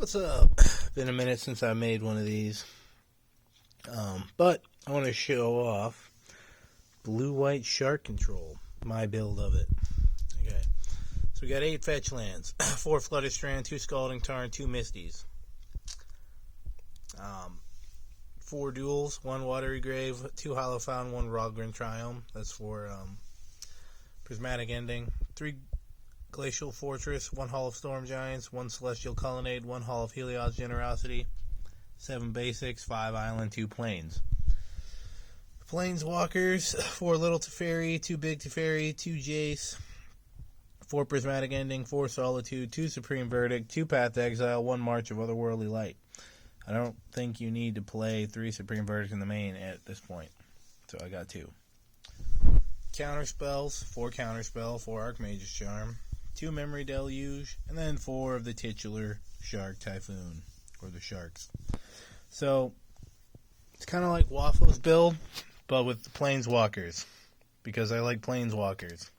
What's up? Been a minute since I made one of these. But I want to show off Blue-White Shark Control, my build of it. Okay, so we got 8 fetch lands, 4 Flutterstrand, 2 Scalding Tarn, 2 Misties. 4 duels, 1 Watery Grave, 2 Hallowfound, 1 Rogren Triumph. That's for Prismatic Ending. 3 Glacial Fortress, 1 Hall of Storm Giants, 1 Celestial Colonnade, 1 Hall of Heliod's Generosity, 7 Basics, 5 Island, 2 Plains. Planeswalkers, 4 Little Teferi, 2 Big Teferi, 2 Jace, 4 Prismatic Ending, 4 Solitude, 2 Supreme Verdict, 2 Path to Exile, 1 March of Otherworldly Light. I don't think you need to play 3 Supreme Verdicts in the main at this point, so I got 2. Counter spells, 4 Counterspell, 4 Archmage's Charm, 2 Memory Deluge, and then 4 of the titular Shark Typhoon, or the Sharks. So, it's kind of like Waffle's build, but with the Planeswalkers, because I like Planeswalkers.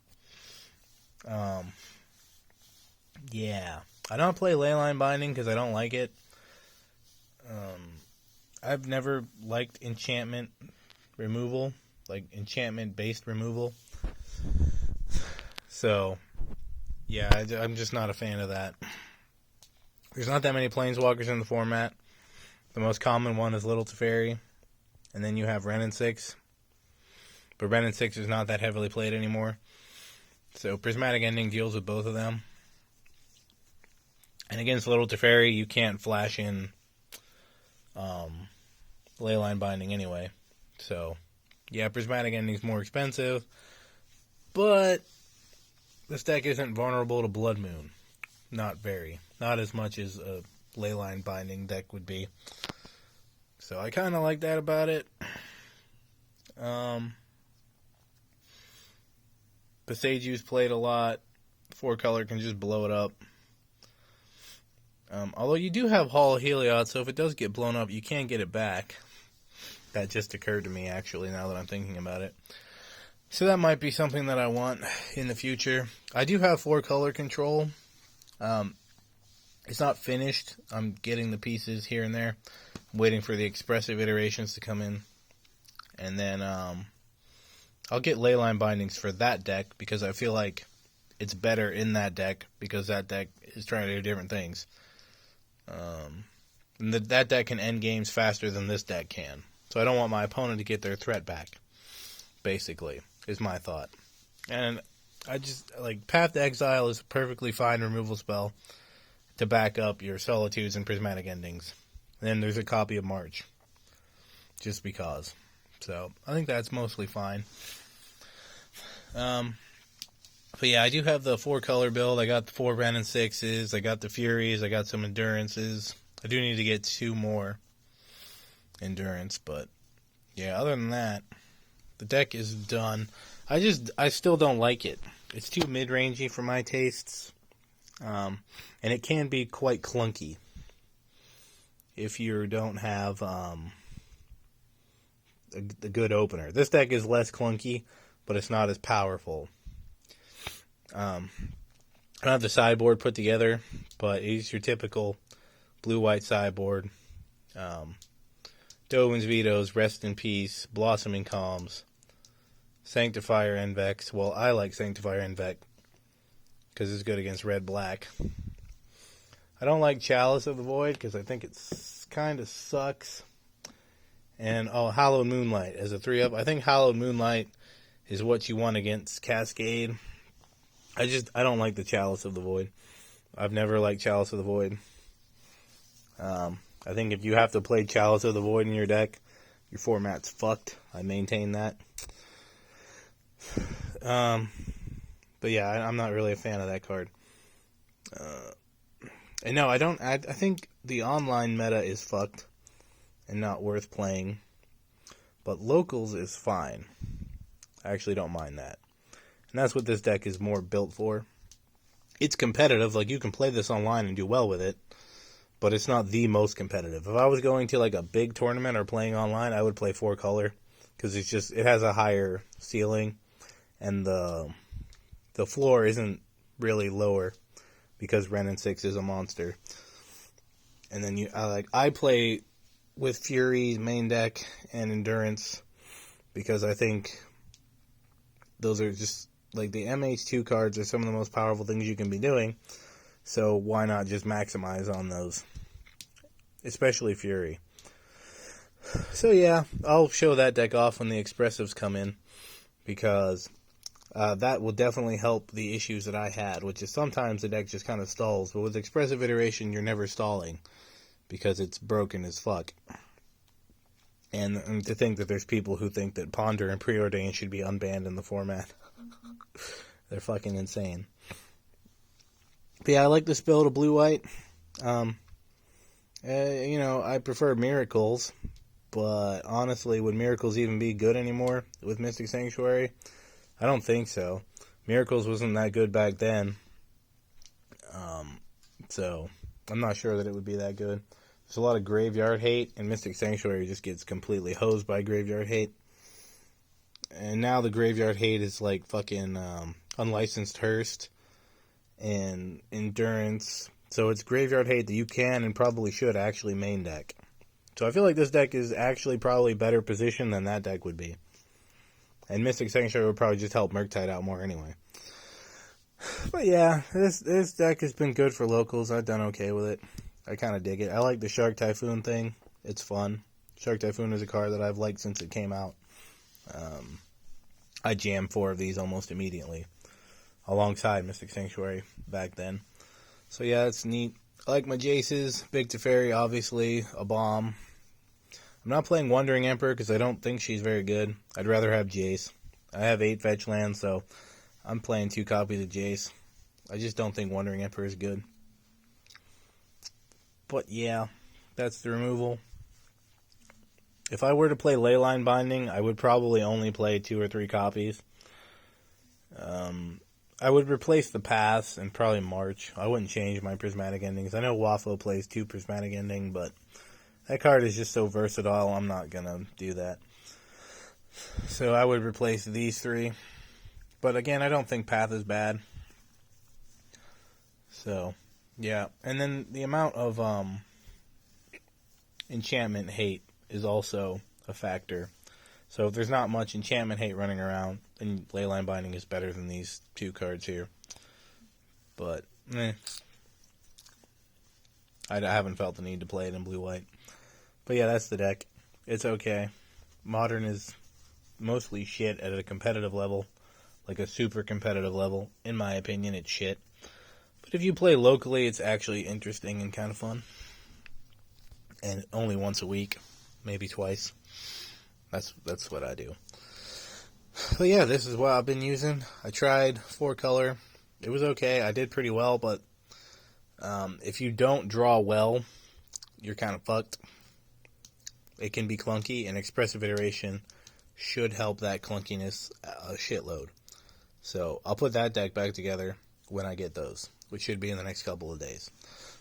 Yeah. I don't play Leyline Binding because I don't like it. I've never liked enchantment removal, like enchantment-based removal. So, yeah, I'm just not a fan of that. There's not that many Planeswalkers in the format. The most common one is Little Teferi, and then you have Wrenn and 6. But Wrenn and 6 is not that heavily played anymore. So Prismatic Ending deals with both of them. And against Little Teferi, you can't flash in Leyline Binding anyway. So, yeah, Prismatic Ending is more expensive. But this deck isn't vulnerable to Blood Moon. Not very. Not as much as a Leyline Binding deck would be. So I kind of like that about it. Besage's played a lot. 4 color can just blow it up. Although you do have Hall of Heliod, so if it does get blown up, you can get it back. That just occurred to me, actually, now that I'm thinking about it. So that might be something that I want in the future. I do have 4 color control. It's not finished. I'm getting the pieces here and there. I'm waiting for the expressive iterations to come in. And then I'll get Leyline Bindings for that deck because I feel like it's better in that deck because that deck is trying to do different things. And that deck can end games faster than this deck can. So I don't want my opponent to get their threat back, basically, is my thought. And I just, like, Path to Exile is a perfectly fine removal spell to back up your Solitudes and Prismatic Endings. And then there's a copy of March, just because. So I think that's mostly fine. But yeah, I do have the 4 color build. I got the 4 Wrenn and 6s. I got the Furies. I got some Endurances. I do need to get 2 more Endurance, but yeah, other than that, the deck is done. I still don't like it. It's too mid-rangey for my tastes. And it can be quite clunky if you don't have a good opener. This deck is less clunky, but it's not as powerful. I don't have the sideboard put together, but it's your typical blue-white sideboard. Dovin's Vetoes, Rest in Peace, Blossoming Calms, Sanctifier Envex. Well, I like Sanctifier Envex because it's good against red-black. I don't like Chalice of the Void because I think it kind of sucks. And, Hallowed Moonlight as a 3-up. I think Hallowed Moonlight is what you want against Cascade. I don't like the Chalice of the Void. I've never liked Chalice of the Void. I think if you have to play Chalice of the Void in your deck, your format's fucked. I maintain that. But yeah, I'm not really a fan of that card. And no, I think the online meta is fucked and not worth playing. But locals is fine. I actually don't mind that. And that's what this deck is more built for. It's competitive, like you can play this online and do well with it, but it's not the most competitive. If I was going to like a big tournament or playing online, I would play 4 color because it has a higher ceiling and the floor isn't really lower because Wrenn and 6 is a monster. And then I play with Fury, main deck, and Endurance because I think those are just, like, the MH2 cards are some of the most powerful things you can be doing. So why not just maximize on those? Especially Fury. So yeah, I'll show that deck off when the Expressives come in, because that will definitely help the issues that I had, which is sometimes the deck just kind of stalls, but with Expressive Iteration, you're never stalling, because it's broken as fuck. And to think that there's people who think that Ponder and Preordain should be unbanned in the format. They're fucking insane. But yeah, I like this build of blue-white. I prefer Miracles, but honestly, would Miracles even be good anymore with Mystic Sanctuary? I don't think so. Miracles wasn't that good back then. So I'm not sure that it would be that good. There's a lot of Graveyard hate, and Mystic Sanctuary just gets completely hosed by Graveyard hate. And now the Graveyard hate is like fucking Unlicensed Hearst and Endurance. So it's Graveyard hate that you can and probably should actually main deck. So I feel like this deck is actually probably better positioned than that deck would be. And Mystic Sanctuary would probably just help Murktide out more anyway. But yeah, this deck has been good for locals. I've done okay with it. I kind of dig it. I like the Shark Typhoon thing. It's fun. Shark Typhoon is a card that I've liked since it came out. I jammed 4 of these almost immediately, alongside Mystic Sanctuary back then. So yeah, it's neat. I like my Jaces. Big Teferi, obviously, a bomb. I'm not playing Wandering Emperor because I don't think she's very good. I'd rather have Jace. I have 8 fetch lands, so I'm playing 2 copies of Jace. I just don't think Wandering Emperor is good. But yeah, that's the removal. If I were to play Leyline Binding, I would probably only play 2 or 3 copies. I would replace the Paths and probably March. I wouldn't change my Prismatic Endings. I know Waffle plays 2 Prismatic Ending, but that card is just so versatile, I'm not going to do that. So I would replace these 3. But again, I don't think Path is bad. So, yeah. And then the amount of enchantment hate is also a factor. So if there's not much enchantment hate running around, then Leyline Binding is better than these 2 cards here. But, I haven't felt the need to play it in blue-white. But yeah, that's the deck. It's okay. Modern is mostly shit at a competitive level. Like a super competitive level. In my opinion, it's shit. But if you play locally, it's actually interesting and kind of fun. And only once a week. Maybe twice. That's what I do. But yeah, this is what I've been using. I tried 4-color. It was okay. I did pretty well, but if you don't draw well, you're kind of fucked. It can be clunky, and Expressive Iteration should help that clunkiness a shitload. So I'll put that deck back together when I get those, which should be in the next couple of days.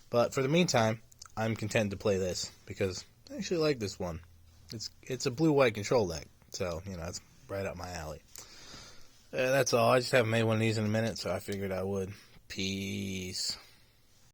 But for the meantime, I'm content to play this, because I actually like this one. It's a blue-white control deck, so, it's right up my alley. That's all. I just haven't made one of these in a minute, so I figured I would. Peace.